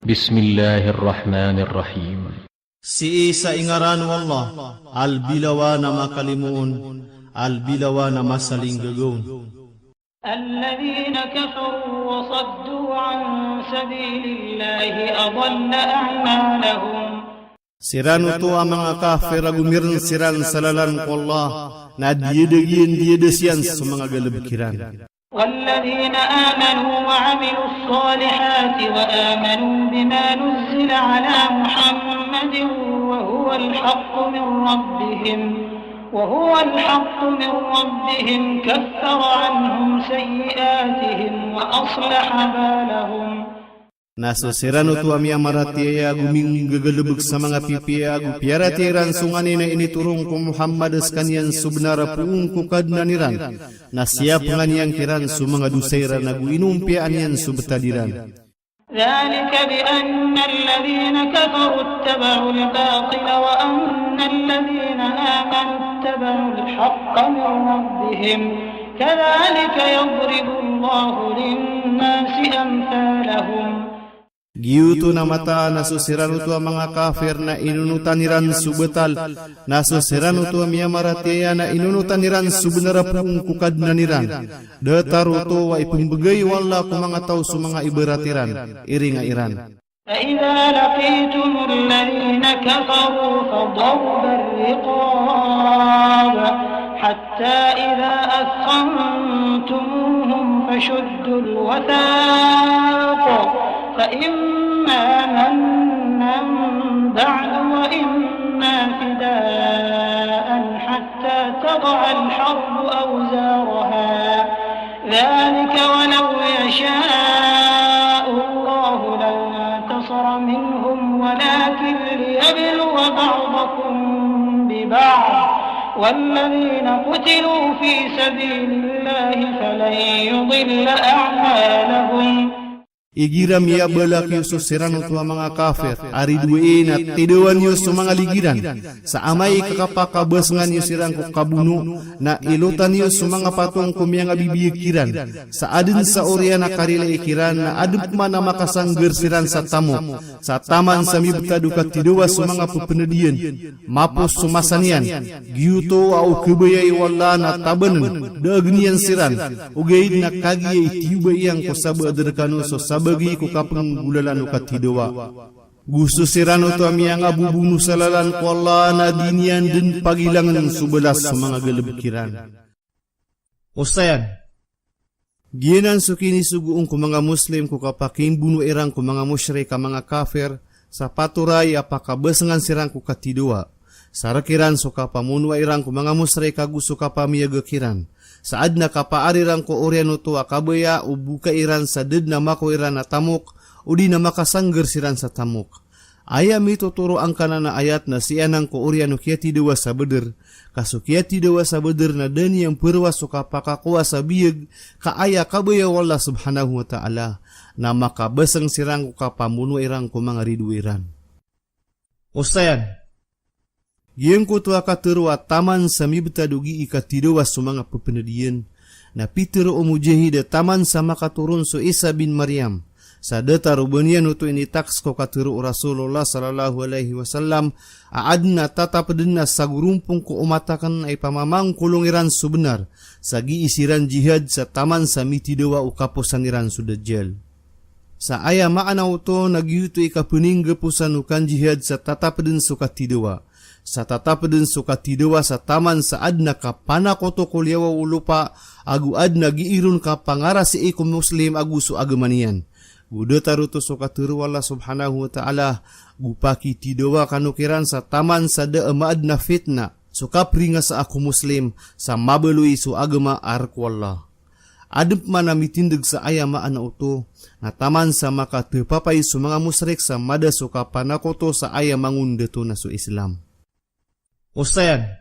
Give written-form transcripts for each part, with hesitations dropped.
Bismillahirrahmanirrahim. Si isa ingaran wallah, albilawa na makalimuon, albilawa na masaling gagawin. الذين كفروا وصدوا عن سبيل الله أضل أعمالهم. Siran uto ang mga kafir agumiran siran salalan ko Allah na diyedesian sa mga galabkiran. والذين آمنوا وعملوا الصالحات وآمنوا بما نزل على محمد وهو الحق من ربهم كفر عنهم سيئاتهم وأصلح بالهم. Naso sirano tu ami amaratiya guming gagalubog sa mga pipiya gu piaratiran sungani na initurong ko Muhammad askanyan subnara puung kukad na niran na siya panganiyang kiran su mga dusayra na gu inumpiaan yan subtadiran. ذلك بأن الذين كفروا اتبعوا الباطل وأن الذين آمنوا اتبعوا الحق من ربهم كذلك يضرب الله للناس أمثالهم. Giyuto na mata nasusirano to ang mga kafir na inunutaniran subetal, nasusirano to ang miyamaratiya na inunutaniran subnara pung kukad na niran. Dataro to wa ipumbagay wala kung mga tao sa mga iberatiran, iringa iran. فإذا لقيتم الذين كفروا فضرب الرقاب حتى إذا أثخنتموهم فشدوا الوثاق فإما منا بعد وإما فداء حتى تضع الحرب أوزارها ذلك ولو يشاء الله لانتصر منهم ولكن ليبلو بعضكم ببعض والذين قتلوا في سبيل الله فلن يضل أعمالهم. Igiram ya balak Yusuf sirano tu mga kafir ari duin at tiduan Yusuf mga ligiran sa amay kakapakabasengan Yusirang ko kabuno na ilutan Yusuf mga patong kumiyang abibiyikiran sa adin sa orya na karila ikiran na adup man na makasangger siran sa tamok sa taman sa mibta dukat tidua sa mga pupenedian mapos sumasanian giyuto au kebayay wala na tabanen daagnian siran ugay na kagiyay tiyubayang ko saba aderkano so bagi ko kapang gulalan ukat hidawa. Gusto sirano to amiyang abubuno sa lalan ko Allah na dinian din pagilangan subelas sa mga galabkiran. Ustayan, giyanan sukini suguong ko mga Muslim ko kapakin buno irang ko mga musyrik ka mga kafir sa paturay apakabasengan sirang ko katidawa. Sarakiran so kapamunwa irang ko mga musyrik ka gusto kapamiyagakiran. Saad na kapaarirang ko oryano to akabaya o buka iran sa did na mako iran na tamok o di na makasangger siran sa tamok. Ayam ito turo ang kanana ayat na siyanang ko oryano kiyati dewa sa beder. Kaso kiyati dewa sa beder na dani yang perwas o kapakakuha sa biyag kaaya kabaya wala subhanahu wa ta'ala na makabasang sirang ko kapamuno irang ko mga ridwiran. Ustayan, Giyang ko tuwa katerwa taman sa mibta dugi ikatidawa sa mga pepenedian na pitero o mujahida taman sa makaturun so Isa bin Maryam sa data rubanian uto initaks ko katero Rasulullah sallallahu alaihi wasallam aad na tatapaden na sa gurumpong ko umatakan ay pamamang kulungiran subenar sa giisiran jihad sa taman sa mitidawa o kaposaniran su Dajjal. Sa aya maanaw to nagyuto ikapuning gapusan ukan jihad sa tatapaden so katidawa. Sa tatapaden so katidawa sa taman sa adna ka panakoto kulyawa ulupa agu adna giirun ka pangara si ikum muslim agu so agamanian. Guda taruto so katuru Allah subhanahu wa ta'ala gupaki tidawa kanukiran sa taman sa daama adna fitna so kapringa sa aku muslim sa mabalui so agama arku Allah. Adep manamitindig sa ayama ana uto na taman sa makatepapay so mga musrik sa mada so kapanakoto sa ayamangun deto na so Islam. Ustayan,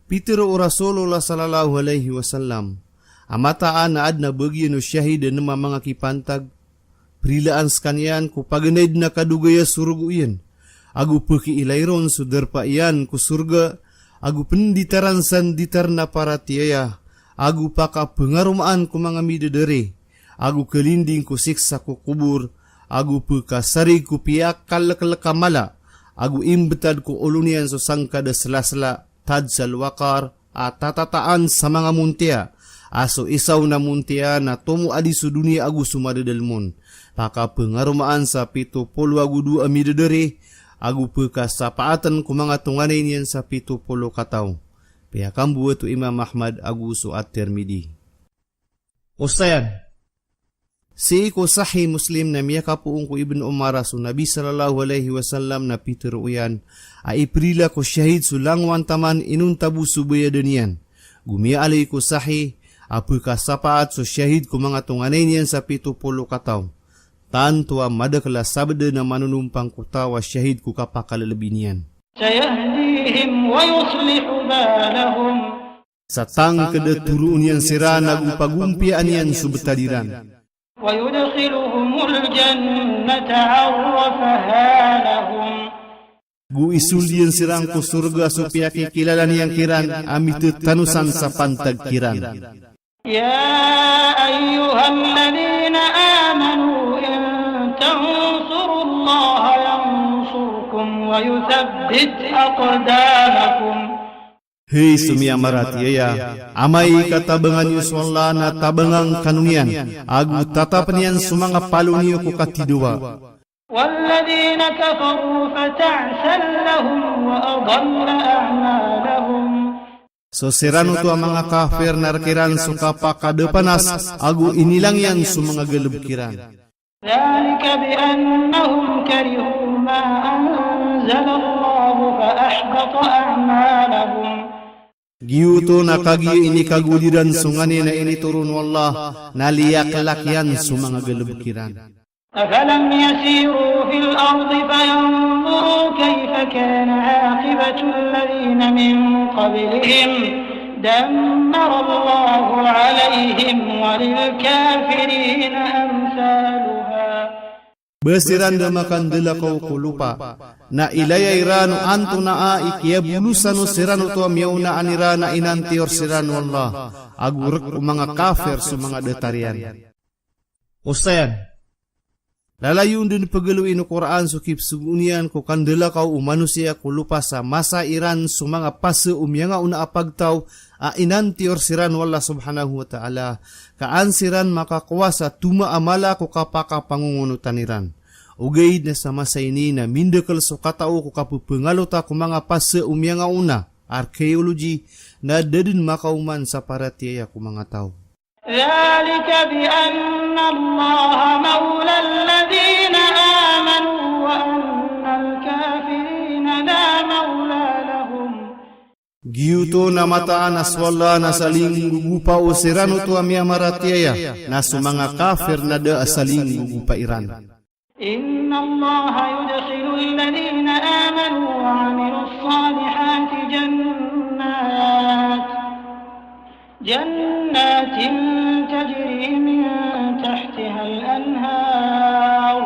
pitero o Rasulullah sallallahu alaihi wasallam, amataan na ad na bagyan o syahid na mga kipantag, prilaan skanyan ko paganaid na kadugaya suruguyan, agu peki ilayron sudarpa iyan ko surga, agu penditaran san ditar na para tiyaya, agu paka pengarumaan ko mga midadari, agu kelinding ko siksa ko kubur, agu pekasari ku piakal lekamala, agu imbetad ku ulunian so sangka de sela-sela tadzal wakar atatataan sa mga muntia, aso isaw na muntia na tomu adi su dunia agu sumadadalmon, paka pengarumaan sa 72 midedere, agu pekasapaatan ku mga tunganay niyan sa 70 kataw. Pihakam buat tu Imam Ahmad agu su at-Tirmidhi. Ustayan, si ko sahih Muslim na miyaka puong ko Ibn Umar su Nabi sallallahu alaihi wasallam na piteruyan, ay iprila ko syahid su langwan taman inun tabu subaya denian. Gumia alay ko sahih, apakah sapaat su syahid ko mga tunganay niyan sa 70 kataw. Tantua madakala sabda na manunumpang kutawa syahid ko kapakalalabi سيهديهم ويصلح بالهم Satang kada turun yan sira nagupagumpian yan subtadiran. ويدخلهم الجنة عرفها لهم Gu isul yan sirang ko surga supaya kikilalan yang kiran amit tanusan sa pantag kiran. يا أيها الذين آمنوا إن تنصروا الله ينصركم ويثبت أقدامكم. Hei sumia maratiaya, amai katabangan yu swalla na tabangang kanunian, agu tatapanian sumanga paluniyo ko katidua. والذين كفروا فتعسا لهم وأضل أعمالهم. So sirano tu ang mga kafir narkiran suka pakadapanas, agu inilang yan sumanga galubkiran. ذلك بأنهم كرهوا ما أنزل الله فأحبط أعمالهم. Giyuto na kagiyo ini kaguliran sungani na ini turun wallah, naliyak-lak yan sumanga galubkiran. أفلم يسيروا في الأرض فينظروا كيف كان عاقبة الذين من قبلهم دمر الله عليهم وللكافرين أمثالها. Besiran damakan dela kau kulupa, na ilaya iranu antu na ikia bulusanu siranu tua miauna anira na inantior siranu Allah, agurek mga kafir su mga detarian. Ustayan, lalayun din pagaluin ng Quran sukip sugunian ko kandela kau manusia ko lupa sa masa iran su mga pase umyanga una apagtaw a inantior siran wala subhanahu wa ta'ala kaan siran makakuwasa tuma amala ko kapaka pangungunutaniran. Ugay na sa masa ini na mindekal so katao ko kapupangalota ko mga pase umyanga una archaeology na dadin makauman sa paratiya ko mga tao. ذلك بأن الله مولى الذين آمنوا وأن الكافرين لا مولى لهم. Giyuto na mataan aswala na saling gugupa o sirano to amya maratiya na sumanga kafir na da saling gugupa iran. إن الله يدخل الذين آمنوا وعملوا الصالحات جنات تجري من تحتها الأنهار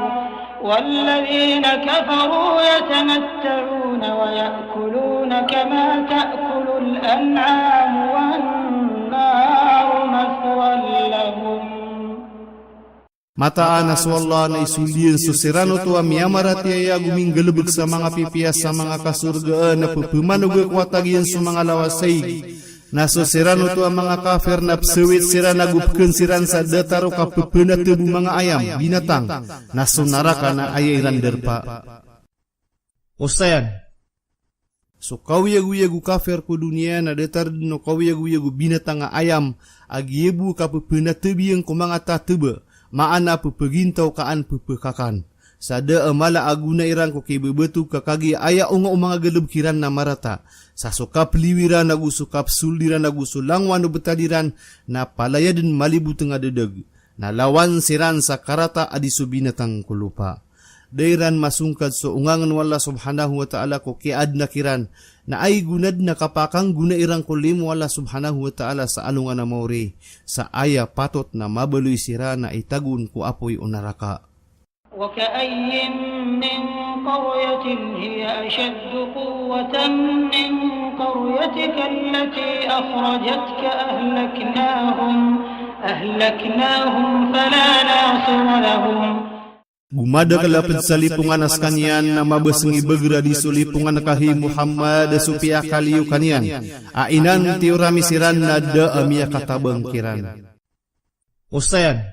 والذين كفروا يتمتعون ويأكلون كما تأكل الأنعام والنار مثوى لهم. Mataan aswala na isulian susirano to amya maratiya guming galubog sa mga pipiyas sa mga kasurgaan na pupumanog kwatagian sa mga lawasay. Naso sirano to ang mga kafir na psawit sira nagupken siran sa dataro kapupunat tubu mga ayam, binatang, naso naraka na ayairan derpa. Ustayan, so kawiyagu kafir ko dunia na datar no kawiyagu binatang nga ayam, agyebu kapupunat tubi ang kumanga tatuba, maana pupagintaw kaan pupakakan. Sada amala aguna irang ko kibebetu kakagi aya unga mga galubkiran na marata. Sa sukap liwiran nagu sukap suldiran nagu sulangwan no betadiran na palaya din malibu tengah dedeg. Na lawan siran sa karata adi subinatang kulupa. Dairan masungkad so ungangan wala subhanahu wa ta'ala ko kiad na kiran. Na ay gunad na kapakang guna irang kulim wala subhanahu wa ta'ala sa alungan na mauri. Sa aya patot na mabaluy sira na itagun ko apoy unaraka. وكأي من قرية هي أشد قوة من قريتك التي أخرجتك أهلكناهم فلا ناصر لهم. Gumada kalapad sa lipungan as kanyan na mabasengi begra di sulipungan kahi Muhammad supaya kaliu kanyan. Ainan tiurami siran na da amia katabang kiran. Ustayan,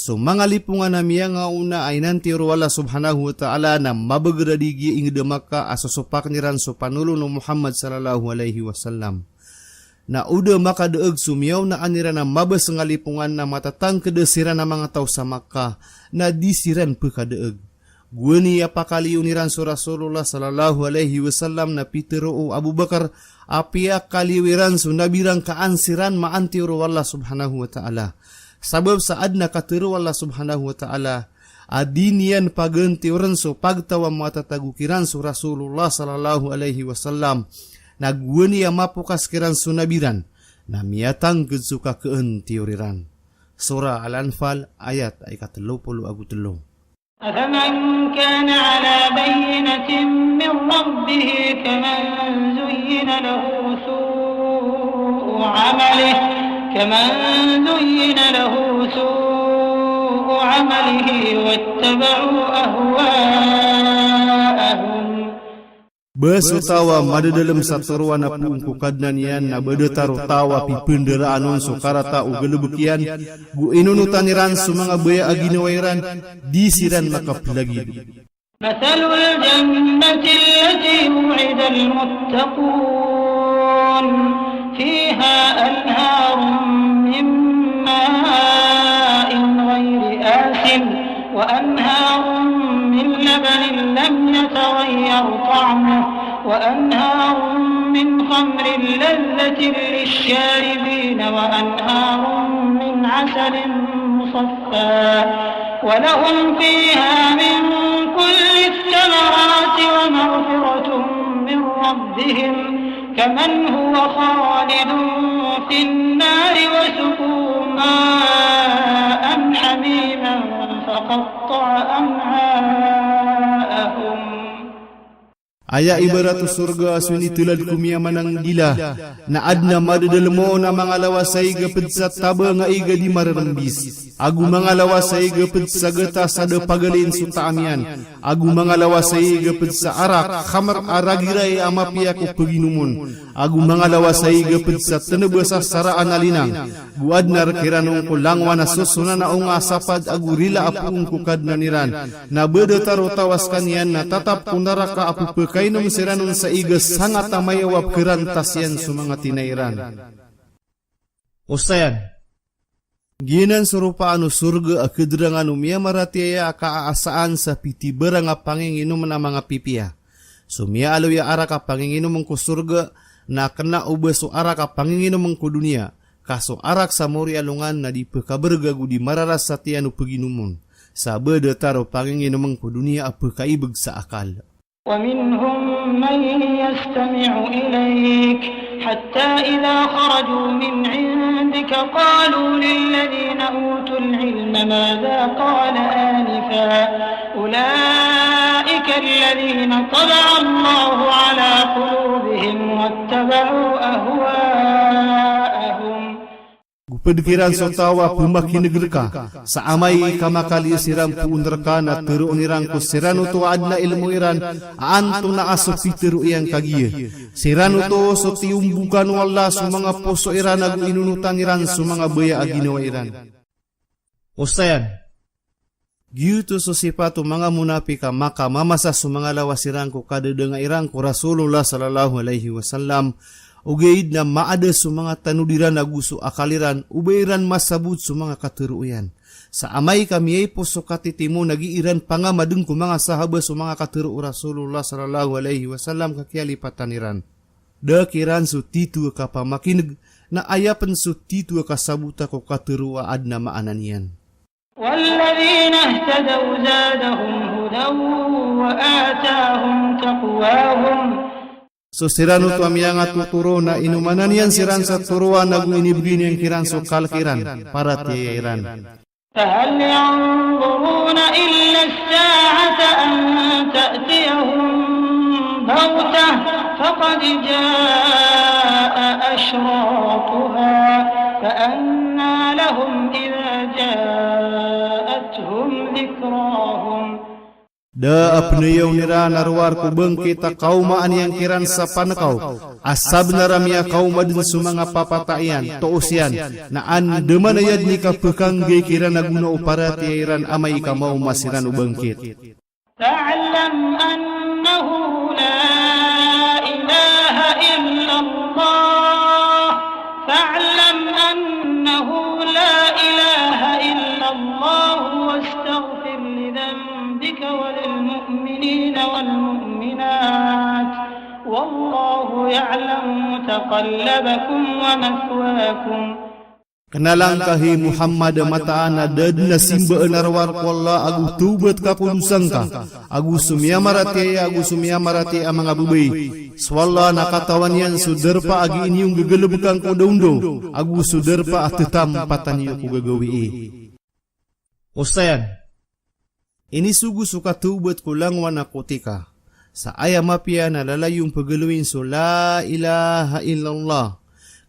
Mga lipungan namia nga una ainan tiuro Allah subhanahu wa ta'ala na mabegra digi ing demaka asosopak niran so panulo no Muhammad sallallahu alaihi wasallam. Na uda maka deeg sumiyaw na aniran na mabes nga lipungan na matatang kedesiran na mga tao sa Makkah na disiran pekadeeg. Gwani apakali uniran so Rasulullah sallallahu alaihi wasallam na Peter o Abu Bakar apia kaliwiran so nabirang kaansiran maantiro Allah subhanahu wa ta'ala. Sabab saad na katiro Allah subhanahu wa ta'ala adinian pagentiran so pagtawa matatagukiran so Rasulullah sallallahu alaihi wasallam. Nagwani ang mapukas kiran sunabiran na miyatang gudsuka keen teoriran. Surah Al-Anfal ayat ay 33. أفمن كان على بينة من ربه كمن زين له سوء عمله واتبعوا أهواءهم. Besutawa mada dalam saturuan na pungkukadnan yan na badetaro tawa pipenderaanon so karata o galebekian gu inunutaniran so mga baya aginawairan disiran makapilagid. مثل الجنة التي وعد المتقون فيها أنهار من ماء غير آسن وأنهار من لبن لم يتغير طعمه وأنهار من خمر لذة للشاربين وأنهار من عسل مصفى ولهم فيها من كل الثمرات ومغفرة من ربهم كمن هو خالد في النار وسقوا ماء حميما فقطع أمعاءهم. Aya ibaratu surga asuni tulad kumiyaman ng dila na adna madadalmo na mga lawasay gapid sa taba nga iga di mararambis. Agu mga lawasay gapid sa gata sa pagalin su taamian. Agu mga lawasay gapid sa arak khamar aragiray amapia ko paginumon. Agu mga lawasay gapid sa tanabasa saraan alinang. Guad na kiranong ko langwa na susuna na unga sapad agu rila apung kukad na niran. Na bedetaro tawas kanyan na tatap kunaraka apu kainom siranon sa igas sangat amayawap kerantas yan sa mga tinairan. Ustayan, Ginan surupaan o surga akadrangan umia maratiaya akaasaan sa pitibara nga panginginom na mga pipiya. Sumia aloy ara ka panginginom ko surga na kena ubas o ara ka panginginom ko dunia. Kaso arak sa mori alungan na di pekabergagu di mararas sa tiyan o paginumon. Sa bedataro panginginom ko dunia apakaibag sa akal. ومنهم من يستمع إليك حتى إذا خرجوا من عندك قالوا للذين أوتوا العلم ماذا قال آنفا أولئك الذين طبع الله على قلوبهم واتبعوا أهواءهم. Gupadikiran so tawa pumakin negerka sa amay kamakali siram puundraka na tero nirang ko sirano to adna ilmu iran anto na aso pitero iyang kagiye sirano to so tiumbukan wala sa mga poso iran ag inunutan iran sa mga baya aginawa iran. Ustayan, Giyuto so sipato mga munapika maka mamasa sa mga lawasirang ko kadada nga irang ko Rasulullah sallallahu alaihi wasallam ugaid na maada sa mga tanudiran na gusto akaliran, ubairan masabot sa mga katuruyan. Sa amay kami ay po so katitimo, nagiiran pangamadung ko mga sahabas sa mga katuru Rasulullah sallallahu alaihi wasallam kakialipataniran. Dakiran so titu ka pamakinig, na ayapan so titu kasabuta ko katuruaad na maananian. والذين اهتدوا زادهم هدى وآتاهم تقواهم. So sirano to amiyang at tuturo na inumanan yan siran sa turuan na inibgin yung kiran so kalkiran para tiyayiran. فهل ينظرون إلا الساعة أن تأتيهم بغتة فقد جاء أشراطها فأنى لهم إذا جاءتهم ذكرهم ذكراهم Da apneyaw nira narwar ko bangkit a kaumaan yang kiran sa panakaw. Asab naramya kaumadin sa mga papatayan, toosyan, na an demanayad ni kapukangge kiran naguna upara tiyaran amay kamaw masiran o bangkit. فاعلم أنه لا إله إلا الله فاعلم أنه لا إله إلا الله واستغفر لذنبك وللمؤمنين والمؤمنات والله يعلم متقلبكم ومثواكم. Kenalang kahi Muhammad mataana dad na simba narwar ko Allah agu tubat ka kulusang ka agu sumyamarati ang mga bubay swalla nakatawan yan suderpa agi inyong gagalubkang ko daundo agu suderpa at tetampatan niyo ko gagawi. Ustayan. Ini sugu suka tubat ko lang wanakotika sa ayamapya na lalayong pagaluin so la ilaha illallah.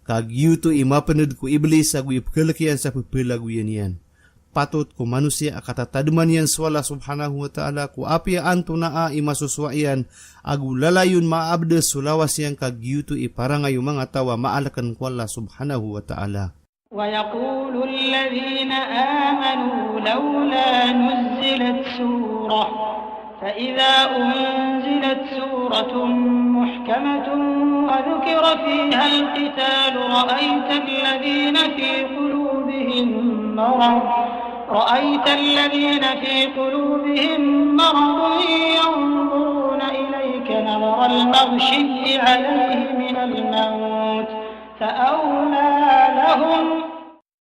Kag yuto imapanad ko iblis agu ipkalakian sa pupalaguyan yan. Patot ko manusia akatataduman yan swala subhanahu wa ta'ala ko apya anto naa imasuswayan agu lalayon maabda sulawas yan kag yuto iparangayo mga tawa maalakan ko Allah subhanahu wa ta'ala. ويقول الذين آمنوا لولا نزلت سورة فإذا أنزلت سورة محكمة وذكر فيها القتال رأيت الذين في قلوبهم مرض ينظرون إليك نظر المغشي عليه من الموت فأولى لهم.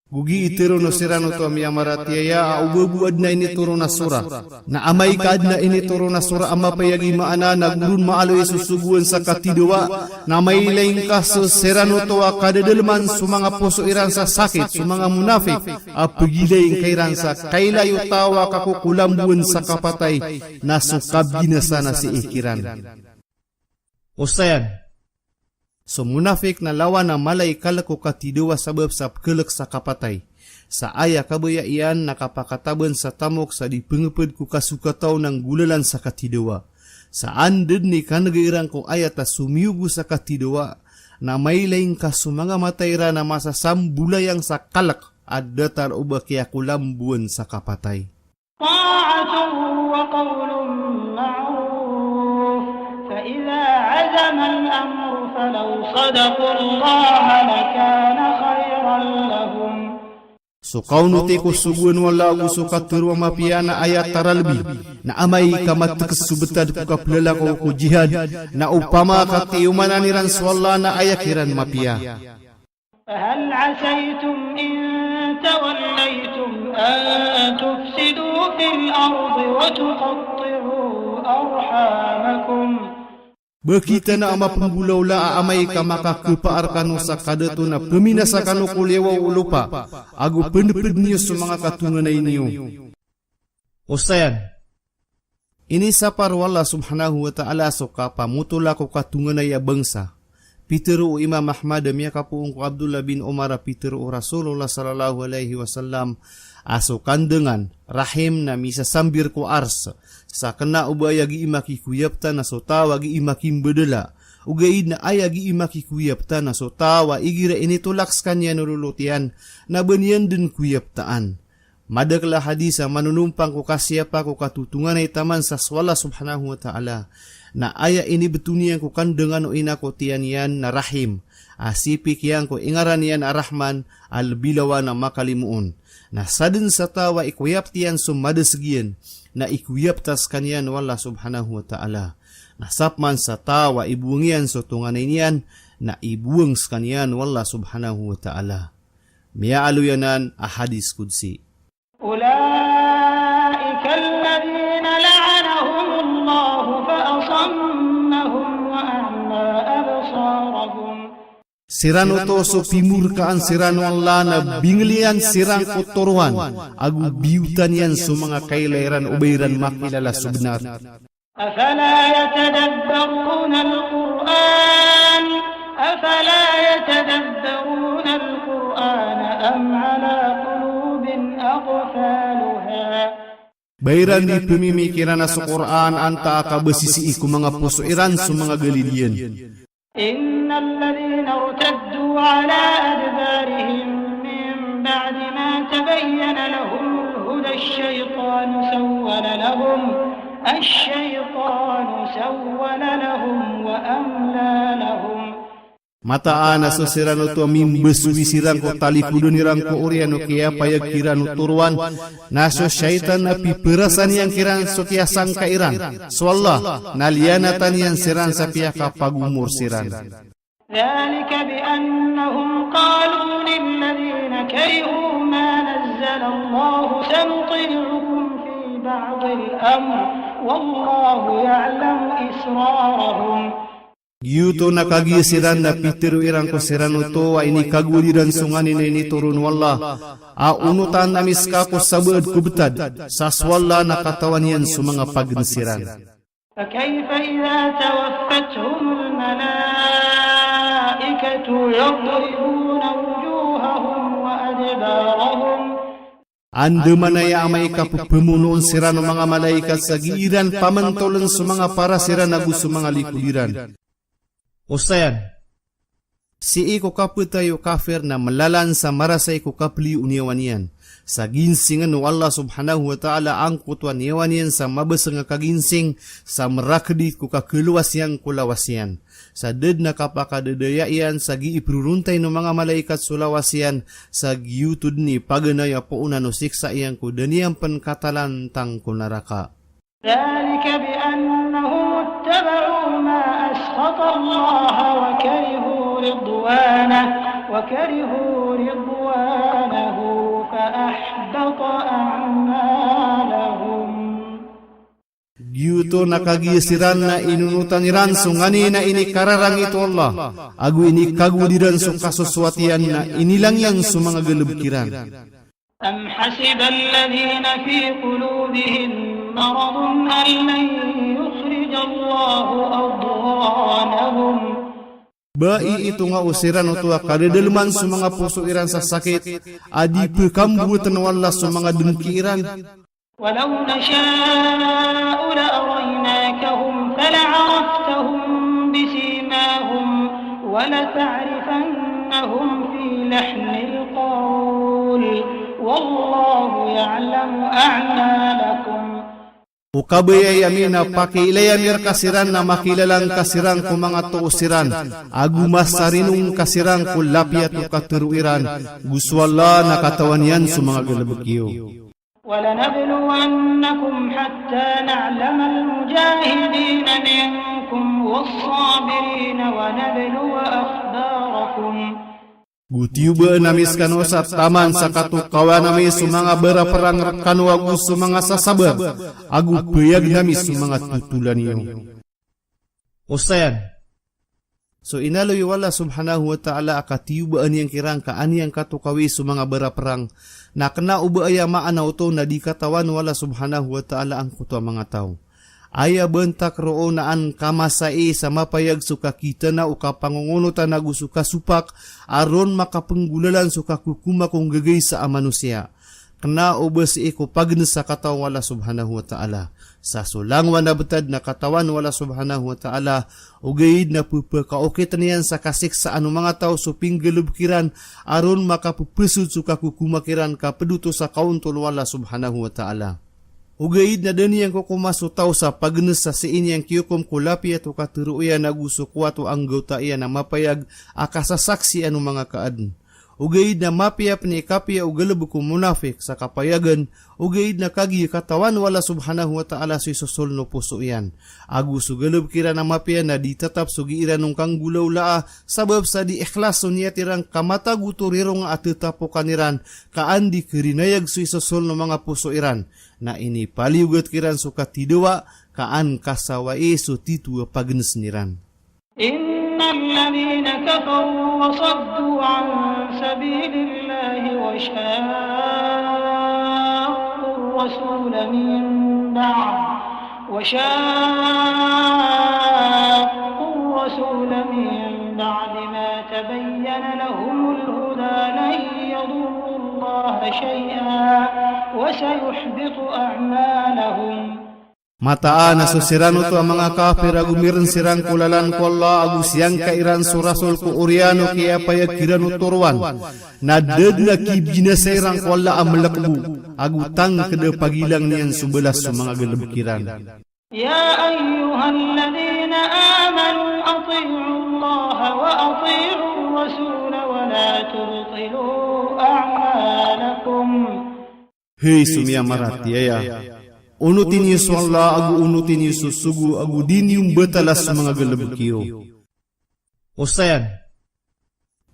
Gugi itiro no sirano to miyamaratiya ububuad na ini turo na sura. Na amay kad na ini turo na sura ama payagi maana nagurun maaloy susuguan sa katidawa na may laing kaso sirano to kadadalman sumanga puso iran sa sakit sumanga munafik apagilay kairan sa kailayo tawa kakukulambuan sa kapatay na sukab ginasana si ikiran. Ustayan. So munafik na lawa na malay kalako katidawa sabab sa kelak sa kapatay. Sa aya kabaya iyan nakapakataban sa tamok sa dipengeped ku kasukataw ng gulalan sa katidawa. Sa anded ni kanagairang ko ayat na sumiyugo sa katidawa na may laing kasumanga matayra na masasambulayang sa kalak at datar ubakya kulambuan sa kapatay. طاعة وقول معروف فإذا عزم الأمر فلو صدقوا الله لكان خيرا لهم. So kauno te ko suguan wala ako sukat turwa mapiya na ayat taralbi na amay kamatak subetad ko kaplala ko jihad na upama katiyumanan niran swalla na ayakiran mapiya. فهل عسيتم إن توليتم أن تفسدوا في الأرض وتقطعوا أرحامكم. Bekita na ama penggulaw la amay ka makakapaarkano sa kadato na peminasakano kulewa ulupa agu pendeped niyo sa mga katunganay niyo. Ustayan. Ini sapar wala subhanahu wa ta'ala so kapamutula ko katunganay a bangsa. Pitero o Imam Ahmad miya kapuong ko Abdullah bin Umar pitero o Rasulullah sallallahu alaihi wasallam aso kandengan rahim na misasambir ko ars sa kena ubayagi imaki kuyapta na so tawa gi imakim bedela ugaid na ayagi imaki kuyapta na so tawa igira ini tulaks kanya nululutian na banyan din kuyaptaan. Madakla hadisa manunumpang ko kasyapa ko katutungan ay taman sa swala subhanahu wa ta'ala na aya ini betunian ko kandengan o inako tiyan yan na rahim asipik yan ko ingaran yan arahman albilawa na makalimuon na sadin sa tawa ikuyap tiyan sumadasgian na ikuyap tas kanyan wala subhanahu wa ta'ala na sapman sa tawa ibuungian so tunganay niyan na ibuang kanyan wala subhanahu wa ta'ala. Miya aluyanan ahadis kudsi. أولئك الذين لعنهم الله فأصمهم وأعمى أبصارهم. Sirano to so pimurkaan sirano Allah na binglian sirang kotoruan agu biutan yan so mga kailairan ubayran makilala subnar. أفلا يتدبرون القرآن أم على قلوب أقفالها Bayran di pemimikiran sa Quran anta akabasisi ku mga pusuiran sa mga Galilean. إن الذين ارتدوا على أدبارهم من بعد ما تبين لهم الهدى الشيطان سول لهم وأملى لهم. Mataan na sirano to mimbesuwi sirang ko talipudun nirang ko oriano kaya payag kirano turuan naso syaitan na piperasan yang kiran so kaya sangkairan so Allah nalianatan yang siran sa piyaka pagumur siran. ذلك بأنهم قالوا للذين كرهوا ما نزل الله سنطيعكم في بعض الأمر والله يعلم إسرارهم. Yuto nakagisiran na pitiro irang ko sirano to ay ini kaguliran sunganin na ini turun wallah. Unutan namis kako sabad kubetad saswalla nakatawan yan sa mga pagnsiran. فكيف إذا توفتهم الملائكة يضربون وجوههم وأدبارهم. Ando manaya amay kapupunuon sirano mga malaikat sa giiran pamantolan sa mga para siran nagu sa mga likuliran. Ustayan, Si iko kaputayo kafir na malalan sa marasay ko kapli uniawanian. Sa ginsingan no Allah subhanahu wa ta'ala ang kutwa niawanian sa mabasang kaginsing sa merakdi ko kakeluwasyan kulawasyan. Sa ded na kapakadadayan sa giipruruntay no mga malaikat sulawasyan sa giutud ni paganaya po una no siksa iyang ko daniyang pankatalan tang kunaraka. ذلك بأنهم اتبعوا ما أسخط الله وكرهوا رضوانه فأحبط أعمالهم. Yuto nakagisiran na inunutan ni ranso ngani na ini kararang ito Allah. Agu ini kagudiran so kasuswatian na inilang yan so mga galubkiran. أم حسب الذين في قلوبهم مرض أن لن يخرج الله أضغانهم. Bai ito nga usiran o tuwa kadadalman sa mga puso iran sa sakit, adi pekambutan wala sa mga dengkiran. ولو نشاء لأريناكهم فلعرفتهم بسيماهم ولتعرفنهم في لحن القول والله يعلم أعمالكم. Ukabay yamin na pakiilayamir kasiran na makilalang kasiran ko mga tuusiran. Agumas sarinong kasiran ko lapyat o katuruiran. Guswala na katawan yan sa mga galabagyo. ولنبلونكم حتى نعلم المجاهدين منكم والصابرين ونبلو أخباركم. Gutiuba namis kano sa taman sa katukawan namis sa mga beraperang kano agu sa mga sasabar. Agu payag namis sa mga tutulan niyo. Ustayan, So inaloy wala subhanahu wa ta'ala akatiubaan yang kirang kaanyang katukawi sa mga beraperang na kena ubaaya maanaw to na di katawan wala subhanahu wa ta'ala ang kutwa mga tao. Aya bentak roo naan kamasai sa mapayag suka kita na ukapangungunutan na gusuka supak aron makapenggulalan suka kukuma kong gagay sa manusia. Kena ubas iko pagnes sa katawan wala subhanahu wa ta'ala. Sa sulangwan na betad na katawan wala subhanahu wa ta'ala ugayid na pupakaokitan niyan sa kasiksaan ng mga tao suping galubkiran aron makapupusud suka kukumakiran kapeduto sa kauntol wala subhanahu wa ta'ala. Ugayid na daniyang kukumasutaw sa pagnes sa siin yang kiyukom kulapi at ukaturuya na gusto kuwato ang gauta iya na mapayag akasasaksi anong mga kaadn. Ugayid na mapiyap ni kapya o galabuko munafik sa kapayagan, ugayid na kagi katawan wala subhanahu wa ta'ala si susol no puso iyan. Aguso galab kira na mapya na di tatap sugiiran nung kang gulaw laa, sabab sa di ikhlaso niya tirang kamata guturiro nga at tatapo kaniran, kaan di kirinayag si susol no mga puso iran, na ini paliugat kiran so katidawa, kaan kasawai so titu pagnes niran. الذين كفروا وصدوا عن سبيل الله وشاقوا الرسول من بعد ما تبين لهم الهدى لن يضروا الله شيئا وسيحبط أعمالهم. Mataan na susirano to ang mga kafir agu miren sirang kulalan ko Allah agu siyang kairan surasul ko uriano kaya payag kirano turwan na dedna kibjina sairang ko Allah amalakbu agu tang kada pagilang niyan subelas sa mga galabukiran. يا أيها الذين آمنوا أطيعوا الله وأطيعوا الرسول ولا تبطلوا أعمالكم. Hei sumia maratiaya. Unutin niyo sa Allah, agu unutin niyo sa sugu, agu din yung batalas sa mga galabukiyo. Ustayan.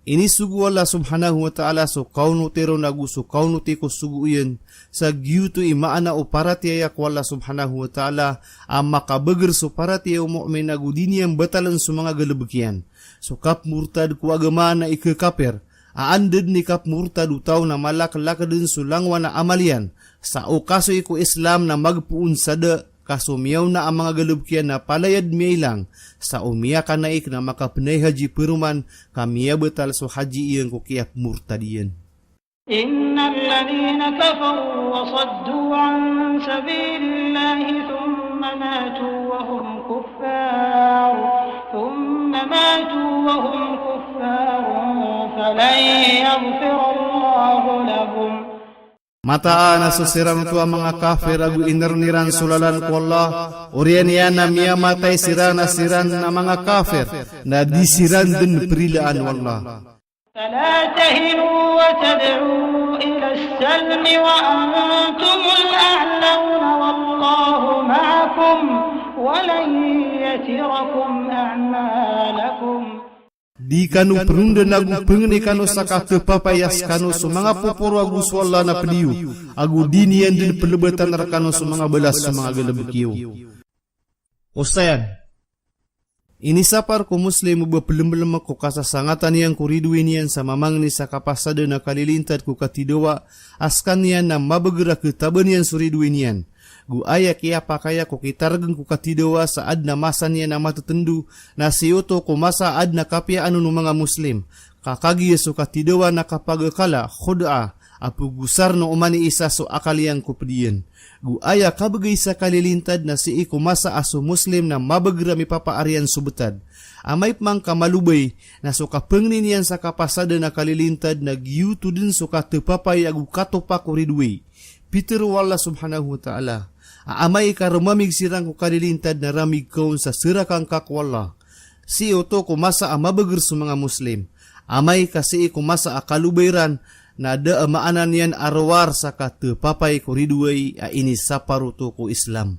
Ini sugu Allah subhanahu wa ta'ala so kaunutero nagu so kaunuti ko sugu iyan sa giyuto imaana o paratiaya ko Allah subhanahu wa ta'ala ang makabagar so paratiaya o mu'min agu din yung batalan sa mga galabukiyan. So kap murtad ko agama na ikakaper, aandad ni kap murtad utaw na malak-lakadin sulangwa na amalian sa okaso iko Islam na magpuun sada kasumiyaw na ang mga galubkian na palayad miyailang sa umiyakan na ik na makapanay haji peruman kamiya betal so haji iyan ko kiyap murtadiyan. إن الذين كفروا وصدوا عن سبيل الله ثم ماتوا وهم كفار فلن يغفر الله لهم. Mataan na susirang to ang mga kafir agu inarniran sulalan ko Allah oriyan yan na miya matay siran na mga kafir na disiran din perilaan wallah. فلا تهنوا وتدعوا إلى السلم وأنتم الأعلون والله معكم ولن يتركم أعمالكم. Di kanu perundan agu pengeni kanu saka kepapayas kanu sumanga poporo agu swalla na pediu agu dinian din pelebatan rakanu sumanga belas sumanga galabukiu. Ustayan. Ini sapar ko muslim uba pelem-pelem ko kasasangatan yang kuridu inian sa mamang ni sa kapasada na kalilintad ko katidawa askan niyan na mabagera ketaban yan suridu inian. Gu aya kaya pakaya ko kitargang ko katidawa sa ad na masa niyan na matutendu na siyoto ko masa ad na kapya anu no mga muslim. Kakagi so katidawa na kapagakala khud'a apu gusar no umani isa so akaliang ko pediyan. Gu aya kabagay sa kalilintad na si iko masa aso muslim na mabagra mi papaarian subetad. Amay pang kamalubay na so kapengni niyan sa kapasada na kalilintad na giyuto din so katepapay agu katopa ko ridwe. Peter wala subhanahu wa ta'ala. Aamay ka rumamig sirang ko kalilintad na ramig kaon sa sirakang kakwala. Si oto ko masa amabagar sa mga muslim. Amay kasi iko masa akalubayran na da maanan yan arwar sa katepapay ko ridway a ini saparuto ko Islam.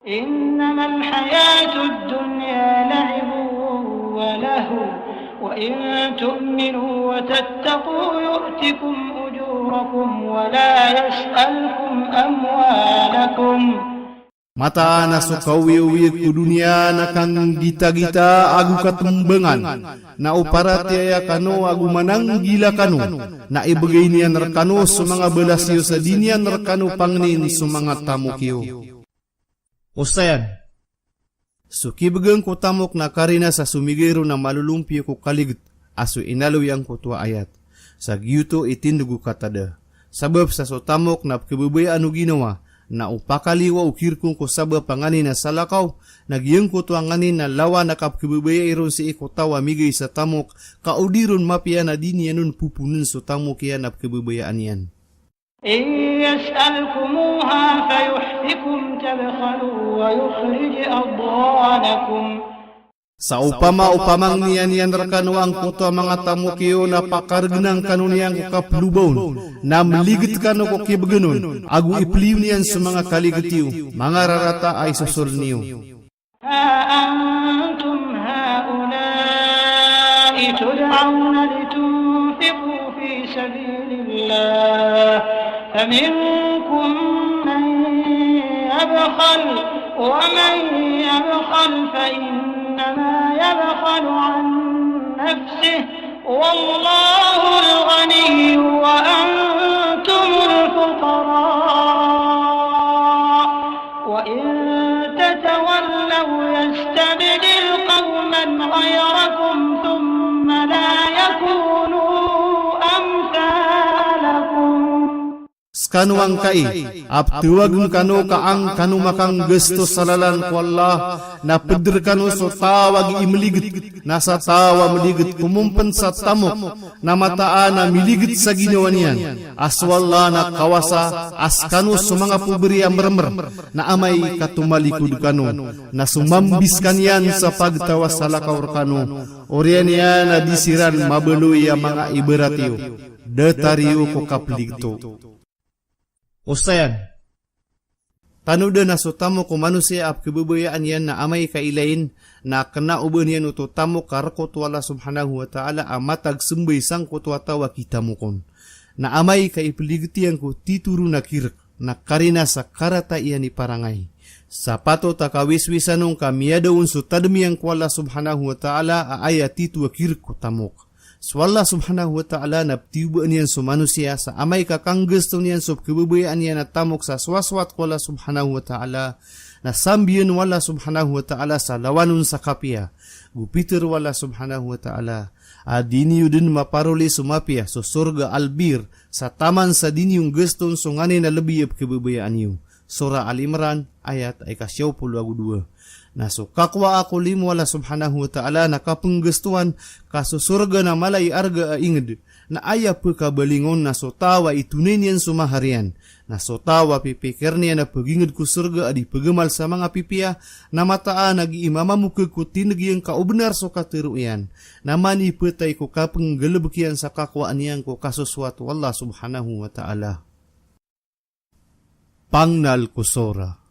إنما الحياة الدنيا لعب وله وإن تؤمنوا وتتقوا يؤتكم أجوركم ولا يسألكم أموالكم. Mataan na so kawiwig ko dunia na kang gita-gita agu katumbangan na uparatiaya kano agu manang gila kano na ibagay niya narkano sa mga belasyo sa dinya narkano pangnin sa mga tamukyo. Ustayan. So kibagang ko tamok na karina sa sumigero na malulumpyo ko kaligit aso inaluyang ko tua ayat. Sa giyuto itindugo katada. Sabab sa so tamok na kibubay anu ginawa na upakaliwa ukirkong ko sabab panganin na salakaw, nagyang ko tuang nganin na lawa na kapkibubaya iron si ikotawa migay sa tamok, kaudiron mapia na din yanun pupunin so tamok yan apkibubayaan yan. إن يسألكموها فيحفكم تبخلوا ويخرج أضغانكم. Sa upamang niyan rakano ang kuto mga tamukyo na pakargnang kanuniyang kaplubawn na maligit kano ko kibaganon agu ipliw niyan sa mga kaligitiw mga rarata ay susur niyo. ها أنتم هؤلاء تدعون لتنفقوا في سبيل الله فمنكم من يبخل ومن يبخل فإنما يبخل عن نفسه والله الغني وأنتم الفقراء وإن تتولوا يستبدل قوما غيركم ثم لا يكونوا أمثالكم. kanu ang kai, aptuwagun kanu kaang kanu makang gesto salalan ko Allah, na peder kanu so tawag imiligit, nasa tawa meligit kumumpen sa tamok, na mataan na miligit sa ginawa niyan, aswalla na kawasa, as kanu so mga puberi ang mermer, na amay katumalikod kanu, na sumambis kanyan sa pagtawa sa lakaw kanu, orian niya na disiran mabeluy ang mga iberatiyo, detariyo ko kapligto. Ustayan. Tanuda na so tamo ko manusia ap kebebayaan yan na amay kailain na kena uban yan uto tamo karakot wala subhanahu wa ta'ala amatag sembay sang kutwa tawa kita mukon. Na amay kaipeligitian ko tituru na kirik na karina sa karata iyan ni parangay. Sa pato takawiswisanong kamiyada unso tadmiyang ko wala subhanahu wa ta'ala aaya titu kirik ko tamok. So Allah subhanahu wa ta'ala naptibaan niyan sa manusia sa amay kakang gusto niyan sa kebabayaan niyan at tamok sa swaswat ko Allah subhanahu wa ta'ala na sambiyan wala subhanahu wa ta'ala sa lawanun sa kapia. Gupitir wala subhanahu wa ta'ala adiniyo din maparuli sumapia so surga albir sa taman sa dinyong guston so ngani na lebih kebabayaan niyo. Surah Al-Imran ayat ay kasyaw 22. Naso kakwa ako limo wala subhanahu wa ta'ala nakapenggestuan kaso surga na malay arga inged na aya pekabalingon naso tawa itunin yan sumaharian naso tawa pipikir niya na paginged ku surga adi pegemal sa mga pipia na mataan nag-iimamamu kekutin yang kaubenar so katiruyan naman ipetay ko kapenggelebekian sa kakwaan niyang ko kasuswat wallah subhanahu wa ta'ala. Pangnal kusora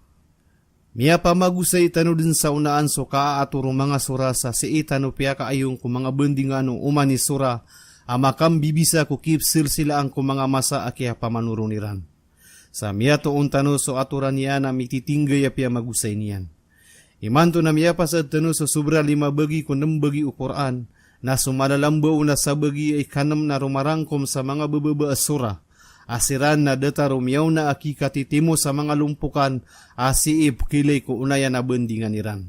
Mia pamagusay tano din sa unaan so kaaaturo mga sura sa siitano piya kaayong ko mga bendingano umani sura amakam bibisa ko kipsil sila ang ko mga masa akia pamanuruniran. Sa mia to untano so aturan niya na mititinggay piya magusay niyan. Imanto na mia pasad tano so sobra 5 bagi ko 6 bagi Quran na sumalalambaw na sa bagi ay kanam na rumarangkom sa mga bebeba sura. Asiran na data rumiyaw na akikatitimo sa mga lumpukan asiip kilay ko unaya na bendingan iran.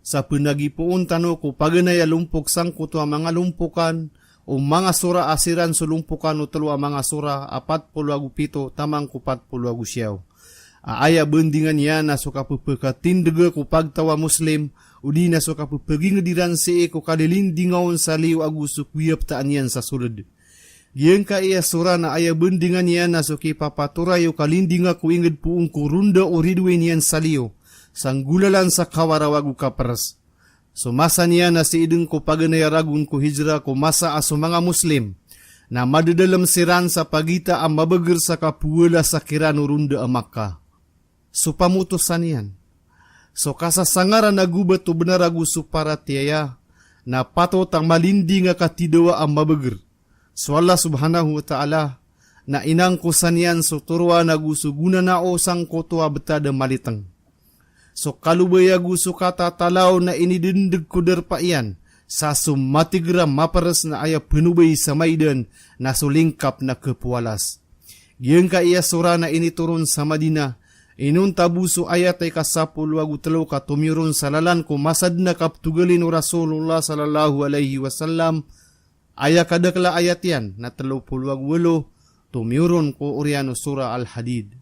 Sa penagipuon tano ko paganaya lumpuk sang kuto mga lumpukan o mga sura asiran sa lumpukan o talo mga sura 47 tamang ko 40 siyaw. Aaya bendingan yan na so kapupekatindaga ko pagtawa muslim udi na so kapupagingadiran si ko kadilindingaon sa liw aguso kuyap taan yan sa sulod. Giyang ka iya sura na aya bendingan niyan na suki papaturayo kalindinga kuingid puong kurunda o ridwe niyan saliyo, sanggulalan sa kawarawagu kapras. Sumasa niya na si ideng ko paganayaragun ko hijra ko masa aso mga muslim, na madadalam siran sa pagita ang mabagar sa kapuwala sa kirano runda ang Makkah. So pamutosan niyan. So kasasangaran na gubat o benaragu suparatiyaya, na patot ang malindi nga katidawa ang mabagar. So Allah subhanahu wa ta'ala na inang kusanian so turwa na gusuguna na o sang kotwa betada malitang. So kalubaya gusto kata talaw na inidindig kuder pa iyan sa sumatigra maparas na aya penubay sa maidan na sulingkap na kepualas. Giyang ka iya sura na inituron sa Madina inun tabuso ayat ay kasapulwagu talo ka tumiron sa lalan ko masad na kaptugalin o Rasulullah sallallahu alaihi wasallam. Aya kadakla ayat yan na 38 tumiuron ko Oriano Surah Al-Hadid.